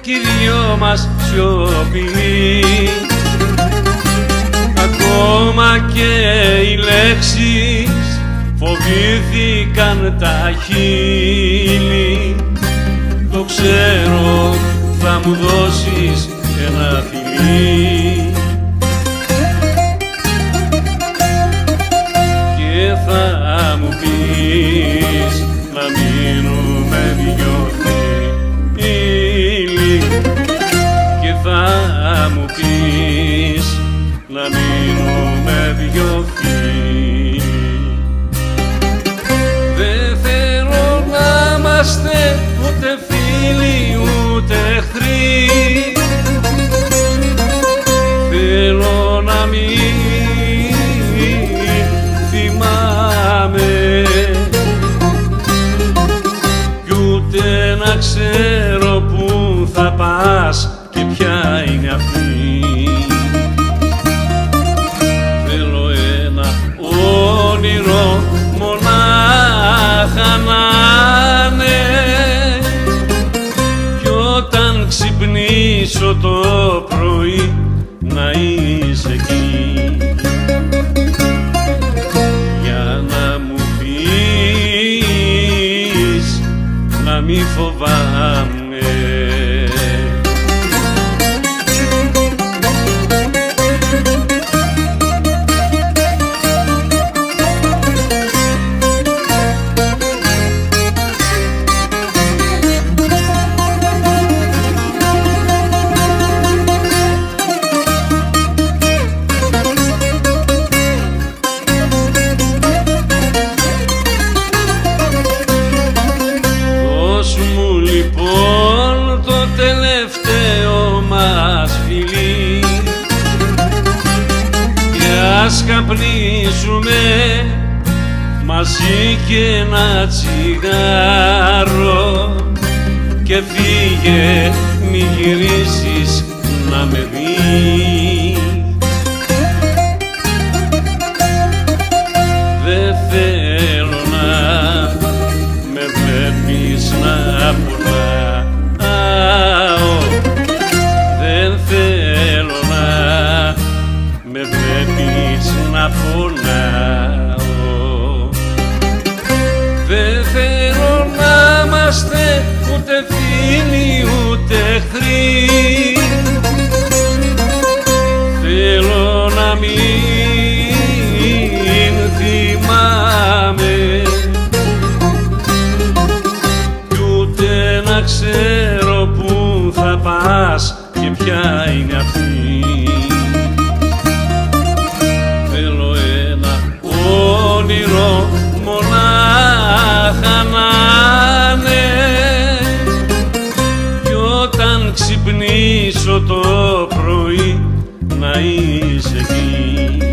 κι οι δυο μας σιωπηλοί. Ακόμα και οι λέξεις φοβήθηκαν τα χείλη. Το ξέρω, θα μου δώσεις ένα φιλί και θα μου πεις να μείνουμε δυο φίλοι και θα μου πεις να μείνουμε δυο φίλοι. Δεν θέλω να είμαστε ούτε φίλοι ούτε εχθροί. Θέλω να μην θυμάμαι κι ούτε να ξέρω που θα πας και ποια είναι αυτή. Θέλω ένα όνειρο μονάχα να είναι κι όταν ξυπνήσω το πρωί να είσαι εκεί για να μου πεις να μη φοβάμαι. Λοιπόν το τελευταίο μας φιλί και ας καπνίσουμε μαζί και ένα τσιγάρο και φύγε μη γυρίσεις να με δεις. Δεν θέλω να με βλέπεις να πονάω. Δεν θέλω να με βλέπεις να πονάω. Δεν θέλω να είμαστε ούτε φίλοι ούτε εχθροί. Θέλω να μην θυμάμαι κι ούτε να ξέρω που θα πας και ποια είναι αυτή. Θέλω ένα όνειρο μονάχα να είναι κι όταν ξυπνήσω το πρωί να είσαι εκεί.